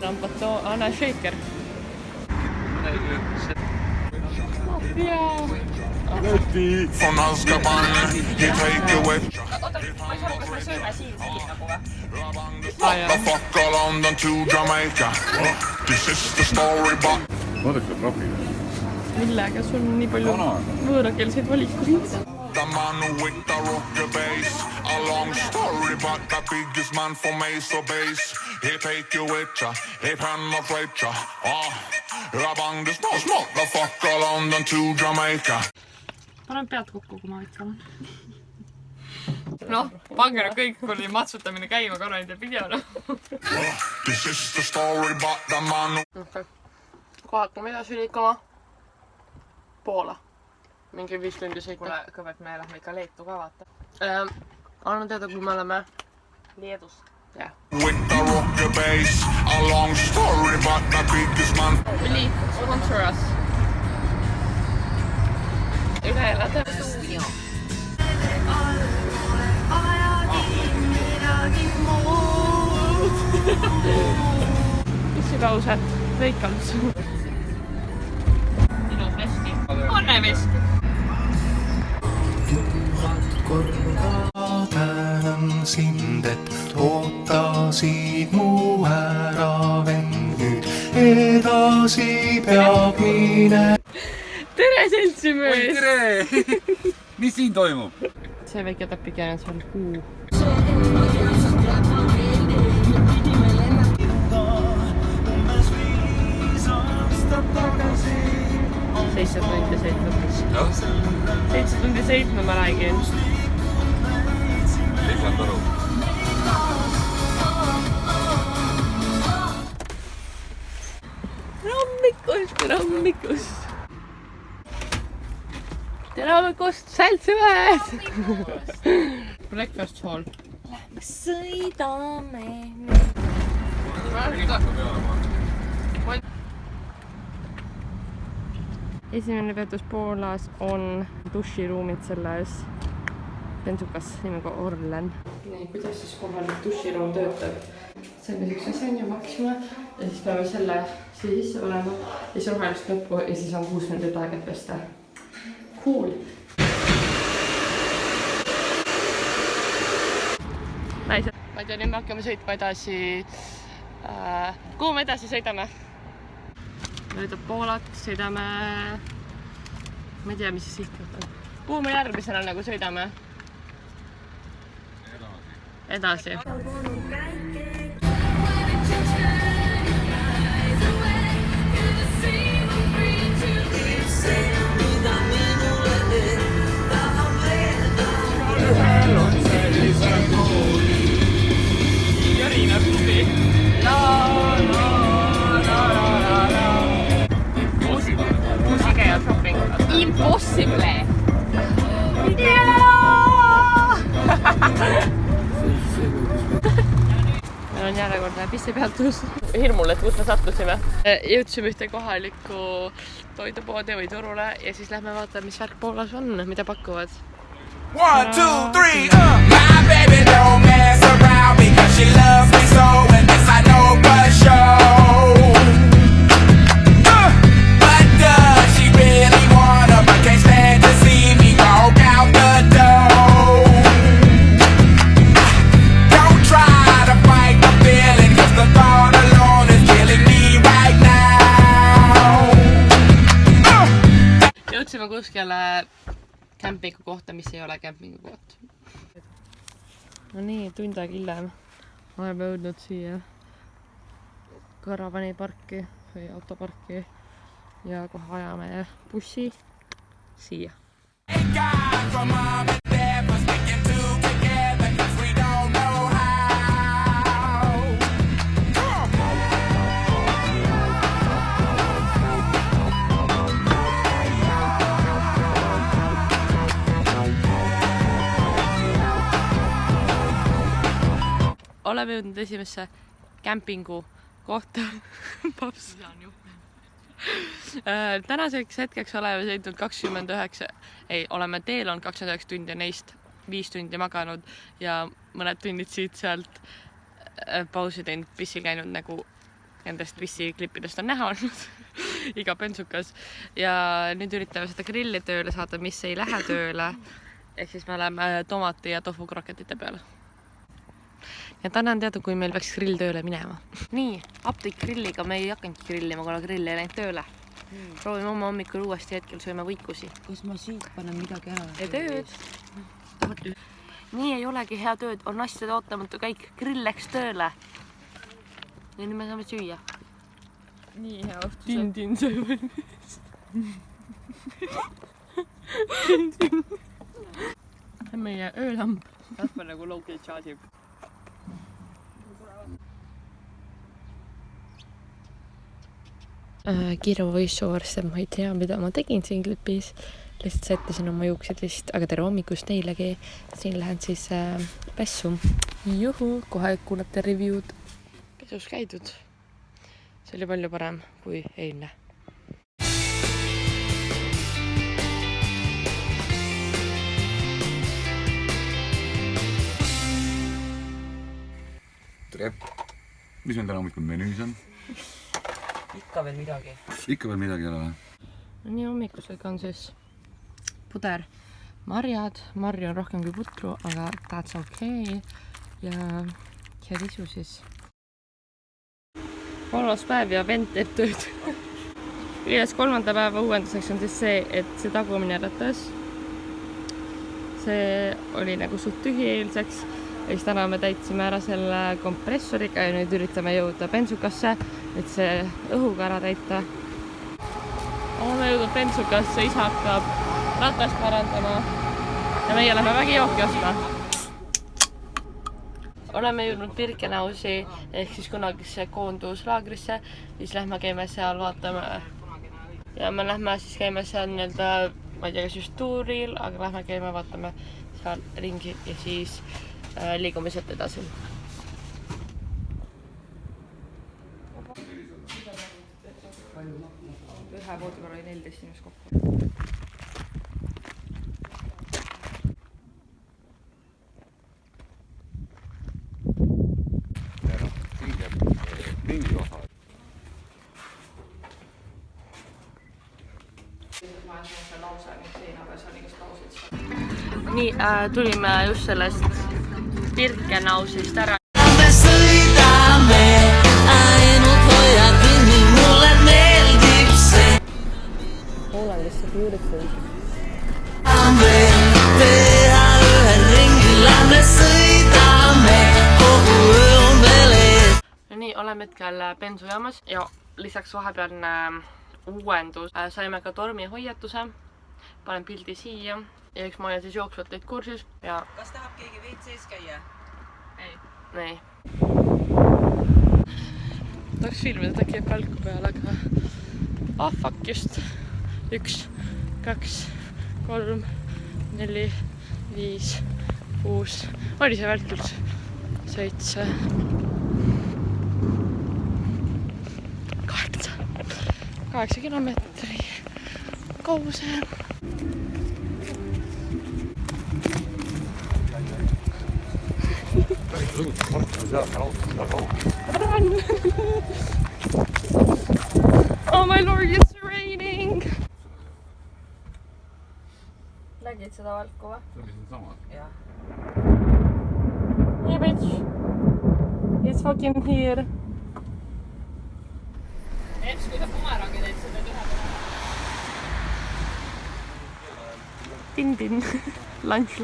Rambato Anna Shaker. Jaa. From Azkaban, he take you with Oota, ma ei saa, kas me sööme siin nagu või? the fuck London to Jamaica. This is the story, but Vaadake trahvile. Millega sul on nii palju võõrakeelseid valikuid? the man with the rocker bass. A long story, but the biggest man from Ace of Base. He take you with ya, he penetrate ya. Rabang this most motherfucker London to Jamaica. Panen pead kokku, kui ma ikka. Noh, pange nüüd kõik kurdi matsutamine käima korra nende videona. This is the story, but the man Kohakame edasi liikuma. Poola. Mingi 5 tundi sõita. Kuule, kõvet me lähme ikka Leetu ka vaata. Anna teada, kui me oleme Leedus. jah. with the rocker bass. A long story, but the biggest man. Oli, sponsor us. Üle elada. Missi lause? Veikaldus. Ilus vesti. Onne vesti. Tänan sind, et ootasid mu ära vend nüüd edasi peab mine. Tere, seltsimees! Tere! Mis siin toimub? See väike täpike on seal kuu. Seitse tundi sõitnud. 7 tundi sõitnud, ma räägin. Lisand aru. Tere hommikust! Tere hommikust, seltsimees! Breakfast hall. Sõidame. Esimene peatus Poolas on duširuumid selles bensukas nimega Orlen. Nii, kuidas siis kohalik duširuum töötab? Selle üks asja on ju maksima ja siis peame selle siia sisse panema ja siis rohelist nuppu ja siis on 6 minutit aega pesta. Cool! Naised. Ma ei tea, nüüd me hakkame sõitma edasi. Kuhu me edasi sõidame? Mööda Poolat sõidame, ma ei tea, mis see sihtkoht on. Kuhu me järgmisena nagu sõidame? Edasi. Impossible! Meil on järjekordne pissipeatus. Hirmul, et kus me sattusime. Jõudsime ühte kohalikku toidupoodi või turule ja siis lähme vaatame, mis värk Poolas on, mida pakuvad. 1, 2, 3, My baby don't mess around because she loves me so, and this I know for sure. But does she really wanna, but can't stand to see me walk out the door. Don't try to fight the feeling, cause the thought alone is killing me right now. Jõudsime kuskile kämpingu kohta, mis ei ole kämpingu koht. No nii, tund aega hiljem oleme jõudnud siia karavaniparki või autoparki ja kohe ajame bussi siia. Oleme jõudnud esimesse kämpingu kohta. Paps. Tänaseks hetkeks oleme sõitnud 29, oleme teel on 29 tundi ja neist 5 tundi maganud ja mõned tunnid siit sealt pausi teinud, pissil käinud nagu nendest vissiklippidest on näha olnud iga bensukas ja nüüd üritame seda grilli tööle saada, mis ei lähe tööle ehk siis me oleme tomati ja tofu kroketite peal ja tahan teada, kui meil peaks grill tööle minema. Nii, update grilliga me ei hakanudki grillima, kuna grill ei läinud tööle. Proovime oma hommikul uuesti hetkel sööme võikusi. Kas ma siit panen midagi ära? Ja tööd. Nii ei olegi hea tööd, on asjade ootamatu kõik, grill läks tööle. Ja nüüd me saame süüa. Nii hea õhtu. Tin-tin söö valmis. See on meie öölamp. Kaspa nagu low-key charge'ib. Kiire voice-over, sest ma ei tea, mida ma tegin siin klipis. Lihtsalt sättisin oma juuksed vist, aga tere hommikust teilegi. Siin lähen siis pessu. Juhu, kohe kuulete review'd. Pesus käidud. See oli palju parem kui eilne. Tere! Mis meil täna hommikul menüüs on? Ikka veel midagi. Ikka veel midagi ei ole või? Nii hommikusega on siis puder, marjad. Marju on rohkem kui putru, aga that's okay. Ja isu siis. 3. päev ja vend teeb tööd. Üles 3. päeva uuenduseks on siis see, et see tagumine ratas. See oli nagu suht tühi eilseks. Ja siis täna me täitsime ära selle kompressoriga ja nüüd üritame jõuda bensukasse, et see õhuga ära täita. Oleme jõudnud bensukasse, isa hakkab ratast parandama ja meie lähme vägijooki ostma. Oleme jõudnud Birkenausi ehk siis kunagisse koonduslaagrisse, siis lähme käime seal, vaatame ja me lähme siis käime seal nii-öelda, ma ei tea, kas just tuuril, aga lähme käime, vaatame seal ringi ja siis liigume sealt edasi. Ühe voodikorra oli 14 inimest kokku. Mingi osa. Nii, tulime just sellest Birkenausist ära. Me sõidame ainult hoiakin, nii mulle meeldib see. Hollandis see beautiful. Teha ühe ringile, me sõidame, kogu öö on veel ees. Nii, oleme hetkel bensujaamas ja lisaks vahepealne uuendus. Saime ka tormihoiatuse. Panen pildi siia. Ja eks ma olen siis jooksvalt teid kursis ja... Kas tahab keegi WC-s käia? Ei. Tahaks filmida, et äkki jääb kalku peale, aga... fuck just. 1, 2, 3, 4, 5, 6... Oli see välkult? 7... 8 kilomeetri kauguse. Oh my lord, it's raining! Nägid seda valku või? See oli siin samas. Jah. Hey bitch! It's fucking here! Eps, kui sa pumeraga teed seda ühe peale. Tin-tin. Lunch.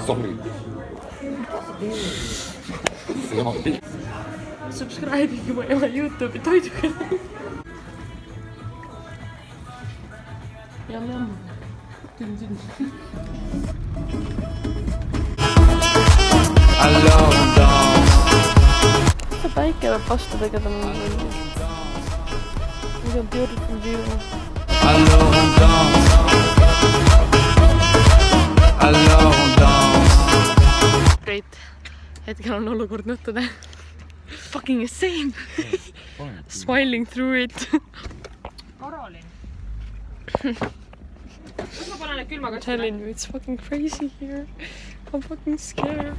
Sorry. Subscribe'ige mu ema YouTube'i toidukanali. Jam. Tin-tin. Päike peab vastu tegema. This on beautiful view. Great. Hetkel on olukord nuttude. Fucking insane. Smiling through it. Karolin. kus ma panen need külmaga? I'm telling you, it's fucking crazy here. I'm fucking scared.